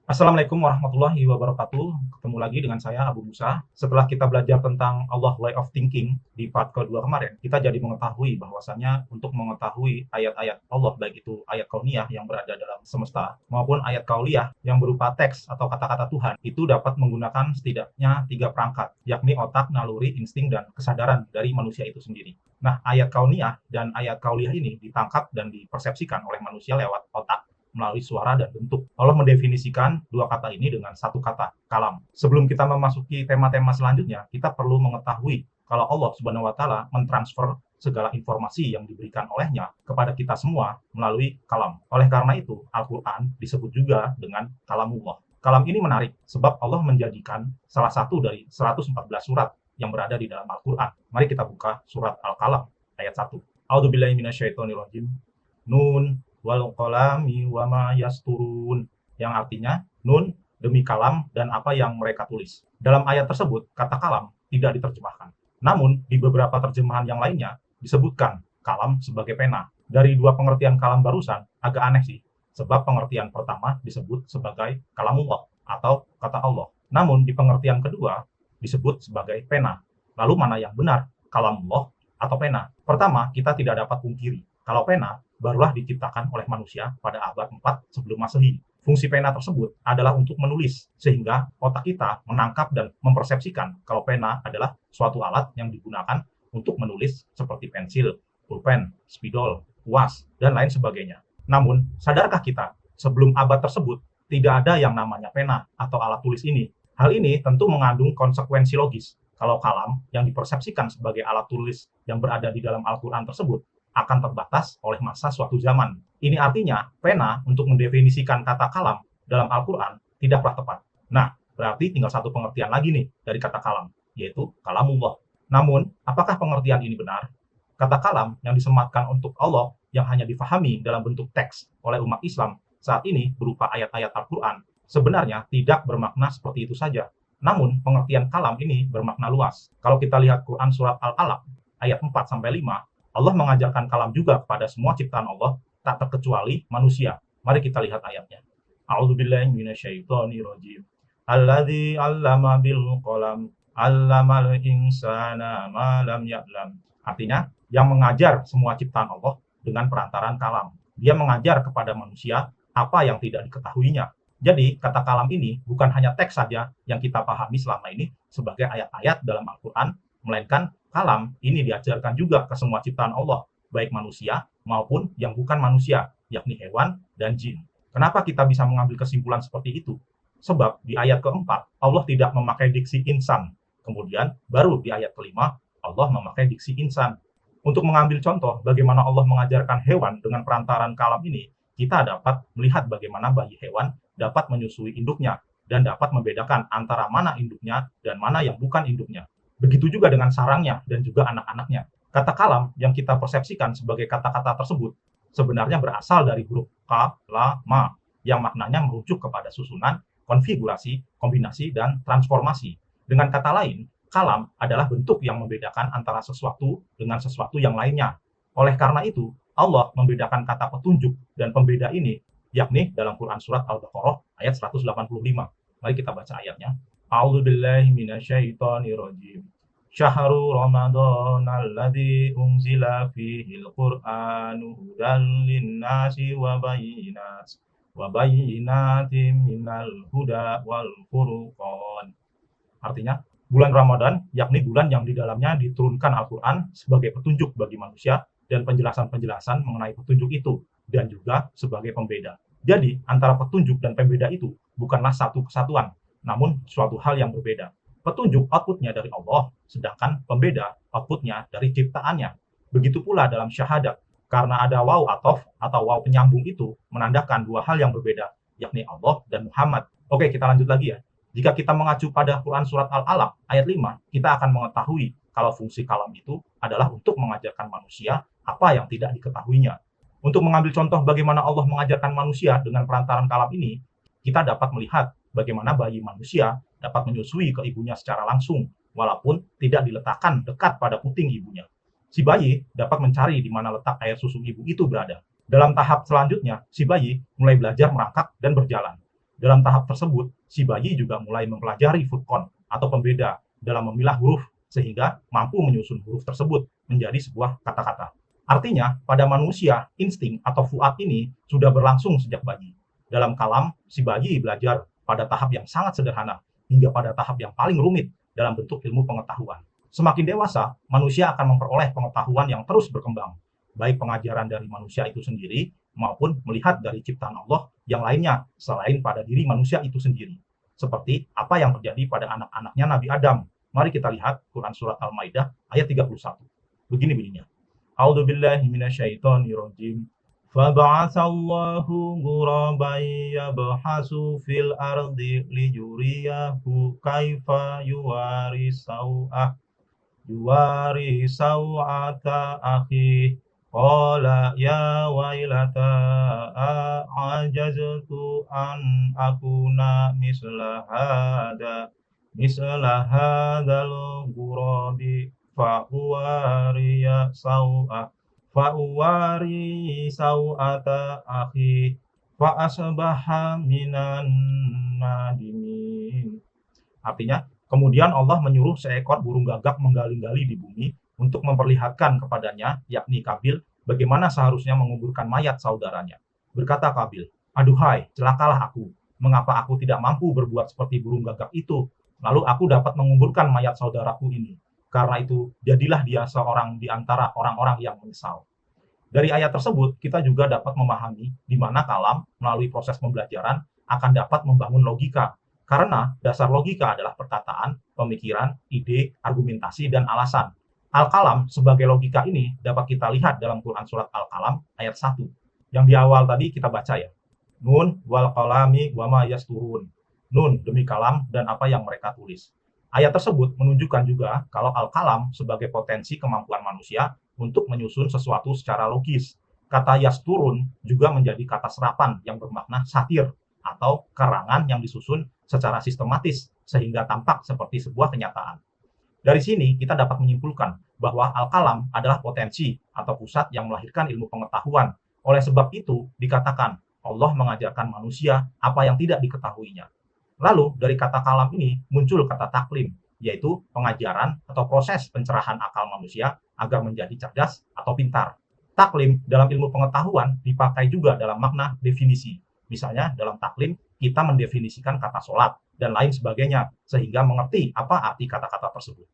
Assalamualaikum warahmatullahi wabarakatuh. Ketemu lagi dengan saya Abu Musa. Setelah kita belajar tentang Allah way of thinking di part kedua kemarin, kita jadi mengetahui bahwasanya untuk mengetahui ayat-ayat Allah, baik itu ayat kauniyah yang berada dalam semesta maupun ayat kauliyah yang berupa teks atau kata-kata Tuhan, itu dapat menggunakan setidaknya 3 perangkat, yakni otak, naluri, insting, dan kesadaran dari manusia itu sendiri. Nah, ayat kauniyah dan ayat kauliyah ini ditangkap dan dipersepsikan oleh manusia lewat otak melalui suara dan bentuk. Allah mendefinisikan dua kata ini dengan satu kata, kalam. Sebelum kita memasuki tema-tema selanjutnya, kita perlu mengetahui kalau Allah Subhanahu wa taala mentransfer segala informasi yang diberikan olehnya kepada kita semua melalui kalam. Oleh karena itu, Al-Qur'an disebut juga dengan kalamullah. Kalam ini menarik sebab Allah menjadikan salah satu dari 114 surat yang berada di dalam Al-Qur'an. Mari kita buka surat Al-Qalam ayat 1. A'udzubillahi minasyaitonirrajim. Nun wal qalami wa ma yasturun, yang artinya nun demi kalam dan apa yang mereka tulis. Dalam ayat tersebut, kata kalam tidak diterjemahkan. Namun, di beberapa terjemahan yang lainnya disebutkan kalam sebagai pena. Dari dua pengertian kalam barusan, agak aneh sih, sebab pengertian pertama disebut sebagai kalamullah atau kata Allah. Namun, di pengertian kedua disebut sebagai pena. Lalu mana yang benar, kalamullah atau pena? Pertama, kita tidak dapat pungkiri kalau pena barulah diciptakan oleh manusia pada abad 4 sebelum Masehi. Fungsi pena tersebut adalah untuk menulis, sehingga otak kita menangkap dan mempersepsikan kalau pena adalah suatu alat yang digunakan untuk menulis seperti pensil, pulpen, spidol, kuas, dan lain sebagainya. Namun, sadarkah kita, sebelum abad tersebut, tidak ada yang namanya pena atau alat tulis ini? Hal ini tentu mengandung konsekuensi logis. Kalau kalam yang dipersepsikan sebagai alat tulis yang berada di dalam Al-Quran tersebut akan terbatas oleh masa suatu zaman. Ini artinya pena untuk mendefinisikan kata kalam dalam Al-Quran tidaklah tepat. Nah, berarti tinggal satu pengertian lagi nih dari kata kalam, yaitu kalamullah. Namun, apakah pengertian ini benar? Kata kalam yang disematkan untuk Allah yang hanya difahami dalam bentuk teks oleh umat Islam saat ini berupa ayat-ayat Al-Quran sebenarnya tidak bermakna seperti itu saja. Namun, pengertian kalam ini bermakna luas. Kalau kita lihat Quran surat Al-Alaq ayat 4-5, Allah mengajarkan kalam juga kepada semua ciptaan Allah, tak terkecuali manusia. Mari kita lihat ayatnya. A'udzubillahi minasyaitonirrajim. Alladzi 'allama bil qalam, 'allamal insana ma lam ya'lam. Artinya, yang mengajar semua ciptaan Allah dengan perantaran kalam. Dia mengajar kepada manusia apa yang tidak diketahuinya. Jadi, kata kalam ini bukan hanya teks saja yang kita pahami selama ini sebagai ayat-ayat dalam Al-Quran, melainkan kalam ini diajarkan juga ke semua ciptaan Allah, baik manusia maupun yang bukan manusia, yakni hewan dan jin. Kenapa kita bisa mengambil kesimpulan seperti itu? Sebab di ayat keempat, Allah tidak memakai diksi insan. Kemudian baru di ayat kelima, Allah memakai diksi insan. Untuk mengambil contoh bagaimana Allah mengajarkan hewan dengan perantaran kalam ini, kita dapat melihat bagaimana bayi hewan dapat menyusui induknya dan dapat membedakan antara mana induknya dan mana yang bukan induknya. Begitu juga dengan sarangnya dan juga anak-anaknya. Kata kalam yang kita persepsikan sebagai kata-kata tersebut sebenarnya berasal dari huruf ka, la, ma yang maknanya merujuk kepada susunan, konfigurasi, kombinasi, dan transformasi. Dengan kata lain, kalam adalah bentuk yang membedakan antara sesuatu dengan sesuatu yang lainnya. Oleh karena itu, Allah membedakan kata petunjuk dan pembeda ini, yakni dalam Quran surat Al-Baqarah ayat 185. Mari kita baca ayatnya. A'udzubillahi minasyaitonirrajim. Syahrul Ramadan alladzi unzila fihil Qur'anu hudan linnasi wa bayyinatin minal huda wal furqan. Artinya, bulan Ramadan yakni bulan yang di dalamnya diturunkan Al-Quran sebagai petunjuk bagi manusia dan penjelasan-penjelasan mengenai petunjuk itu dan juga sebagai pembeda. Jadi, antara petunjuk dan pembeda itu bukanlah satu kesatuan, namun suatu hal yang berbeda. Petunjuk outputnya dari Allah, sedangkan pembeda outputnya dari ciptaannya. Begitu pula dalam syahadat, karena ada waw atof atau waw penyambung itu menandakan dua hal yang berbeda, yakni Allah dan Muhammad. Oke, kita lanjut lagi ya. Jika kita mengacu pada Quran surat Al-Alaq ayat 5, kita akan mengetahui kalau fungsi kalam itu adalah untuk mengajarkan manusia apa yang tidak diketahuinya. Untuk mengambil contoh bagaimana Allah mengajarkan manusia dengan perantaran kalam ini, kita dapat melihat bagaimana bayi manusia dapat menyusui ke ibunya secara langsung, walaupun tidak diletakkan dekat pada puting ibunya. Si bayi dapat mencari di mana letak air susu ibu itu berada. Dalam tahap selanjutnya, si bayi mulai belajar merangkak dan berjalan. Dalam tahap tersebut, si bayi juga mulai mempelajari furqan atau pembeda dalam memilah huruf sehingga mampu menyusun huruf tersebut menjadi sebuah kata-kata. Artinya, pada manusia, insting atau fuad ini sudah berlangsung sejak bayi. Dalam kalam, si bayi belajar pada tahap yang sangat sederhana hingga pada tahap yang paling rumit dalam bentuk ilmu pengetahuan. Semakin dewasa, manusia akan memperoleh pengetahuan yang terus berkembang, baik pengajaran dari manusia itu sendiri maupun melihat dari ciptaan Allah yang lainnya selain pada diri manusia itu sendiri. Seperti apa yang terjadi pada anak-anaknya Nabi Adam. Mari kita lihat Quran Surat Al-Maidah ayat 31. Begini bunyinya. A'udzubillahi minasyaitonirrajim. Faba'atsallahu ghuraban yabhasu fil ardi liyuriyahu kaifa yuwari saw'ata akhi qala ya wailata a'jaztu an akuna misla hadzal ghurabi fa'uwari saw'ata akhi fa asbaha minan nadimin. Artinya, kemudian Allah menyuruh seekor burung gagak menggali-gali di bumi untuk memperlihatkan kepadanya, yakni Kabil, bagaimana seharusnya menguburkan mayat saudaranya. Berkata Kabil, "Aduhai, celakalah aku. Mengapa aku tidak mampu berbuat seperti burung gagak itu? Lalu aku dapat menguburkan mayat saudaraku ini. Karena itu, jadilah dia seorang di antara orang-orang yang menyesal." Dari ayat tersebut, kita juga dapat memahami di mana kalam melalui proses pembelajaran akan dapat membangun logika. Karena dasar logika adalah perkataan, pemikiran, ide, argumentasi, dan alasan. Al-Kalam sebagai logika ini dapat kita lihat dalam Quran Surat Al-Kalam ayat 1. Yang di awal tadi kita baca ya. Nun wal qalami wama yasturun. Nun demi kalam dan apa yang mereka tulis. Ayat tersebut menunjukkan juga kalau Al-Kalam sebagai potensi kemampuan manusia untuk menyusun sesuatu secara logis. Kata yasturun juga menjadi kata serapan yang bermakna satir atau karangan yang disusun secara sistematis sehingga tampak seperti sebuah kenyataan. Dari sini kita dapat menyimpulkan bahwa Al-Kalam adalah potensi atau pusat yang melahirkan ilmu pengetahuan. Oleh sebab itu dikatakan Allah mengajarkan manusia apa yang tidak diketahuinya. Lalu dari kata kalam ini muncul kata taklim, yaitu pengajaran atau proses pencerahan akal manusia agar menjadi cerdas atau pintar. Taklim dalam ilmu pengetahuan dipakai juga dalam makna definisi. Misalnya dalam taklim kita mendefinisikan kata sholat dan lain sebagainya sehingga mengerti apa arti kata-kata tersebut.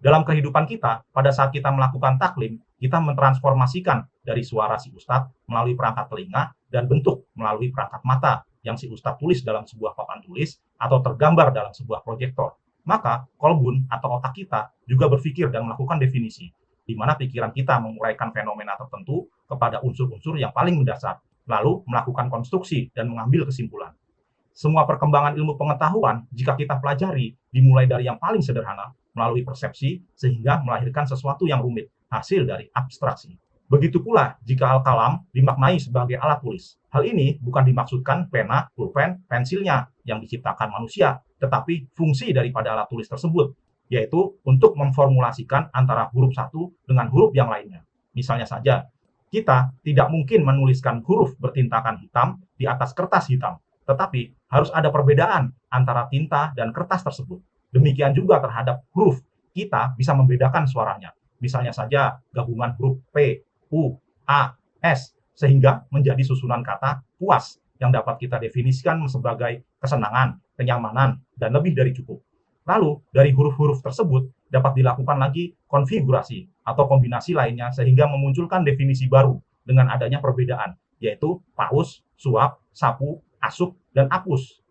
Dalam kehidupan kita, pada saat kita melakukan taklim, kita mentransformasikan dari suara si ustadz melalui perangkat telinga dan bentuk melalui perangkat mata yang si ustadz tulis dalam sebuah papan tulis atau tergambar dalam sebuah proyektor. Maka kolbun atau otak kita juga berpikir dan melakukan definisi, di mana pikiran kita menguraikan fenomena tertentu kepada unsur-unsur yang paling mendasar, lalu melakukan konstruksi dan mengambil kesimpulan. Semua perkembangan ilmu pengetahuan, jika kita pelajari, dimulai dari yang paling sederhana, melalui persepsi, sehingga melahirkan sesuatu yang rumit, hasil dari abstraksi. Begitu pula jika Al-Kalam dimaknai sebagai alat tulis. Hal ini bukan dimaksudkan pena, pulpen, pensilnya yang diciptakan manusia, tetapi fungsi daripada alat tulis tersebut, yaitu untuk memformulasikan antara huruf satu dengan huruf yang lainnya. Misalnya saja, kita tidak mungkin menuliskan huruf bertintakan hitam di atas kertas hitam, tetapi harus ada perbedaan antara tinta dan kertas tersebut. Demikian juga terhadap huruf, kita bisa membedakan suaranya. Misalnya saja gabungan huruf P, U, A, S, sehingga menjadi susunan kata puas yang dapat kita definisikan sebagai kesenangan, kenyamanan, dan lebih dari cukup. Lalu, dari huruf-huruf tersebut dapat dilakukan lagi konfigurasi atau kombinasi lainnya sehingga memunculkan definisi baru dengan adanya perbedaan, yaitu paus, suap, sapu, asup, dan apus.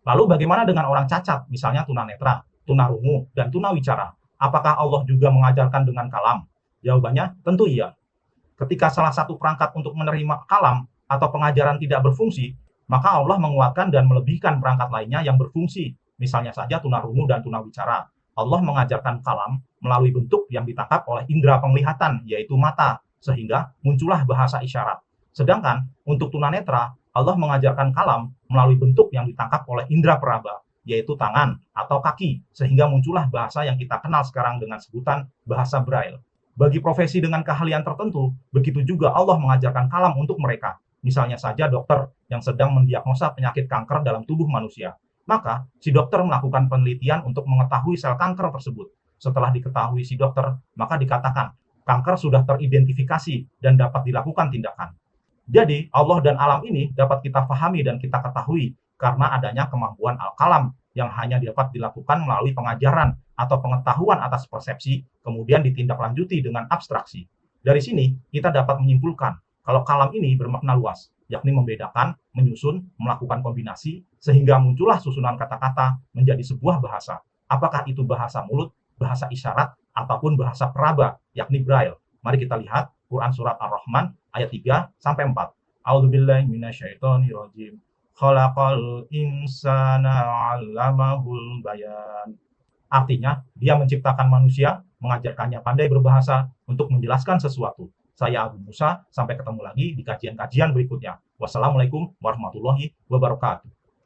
Lalu bagaimana dengan orang cacat, misalnya tunanetra, tunarungu, dan tunawicara? Apakah Allah juga mengajarkan dengan kalam? Jawabannya tentu iya. Ketika salah satu perangkat untuk menerima kalam atau pengajaran tidak berfungsi, maka Allah menguatkan dan melebihkan perangkat lainnya yang berfungsi. Misalnya saja tunarungu dan tunawicara. Allah mengajarkan kalam melalui bentuk yang ditangkap oleh indera penglihatan, yaitu mata, sehingga muncullah bahasa isyarat. Sedangkan untuk tunanetra, Allah mengajarkan kalam melalui bentuk yang ditangkap oleh indera peraba, yaitu tangan atau kaki, sehingga muncullah bahasa yang kita kenal sekarang dengan sebutan bahasa Braille. Bagi profesi dengan keahlian tertentu, begitu juga Allah mengajarkan kalam untuk mereka. Misalnya saja dokter yang sedang mendiagnosa penyakit kanker dalam tubuh manusia. Maka, si dokter melakukan penelitian untuk mengetahui sel kanker tersebut. Setelah diketahui si dokter, maka dikatakan, kanker sudah teridentifikasi dan dapat dilakukan tindakan. Jadi, Allah dan alam ini dapat kita pahami dan kita ketahui karena adanya kemampuan al-kalam yang hanya dapat dilakukan melalui pengajaran atau pengetahuan atas persepsi, kemudian ditindaklanjuti dengan abstraksi. Dari sini, kita dapat menyimpulkan kalau kalam ini bermakna luas, yakni membedakan, menyusun, melakukan kombinasi, sehingga muncullah susunan kata-kata menjadi sebuah bahasa. Apakah itu bahasa mulut, bahasa isyarat, ataupun bahasa peraba, yakni braille. Mari kita lihat Quran Surat Ar-Rahman ayat 3-4. A'udzubillahi minasyaitonirrajim. Khalaqal insana 'allamahul bayan. Artinya, dia menciptakan manusia, mengajarkannya pandai berbahasa untuk menjelaskan sesuatu. Saya Abu Musa, sampai ketemu lagi di kajian-kajian berikutnya. Wassalamualaikum warahmatullahi wabarakatuh.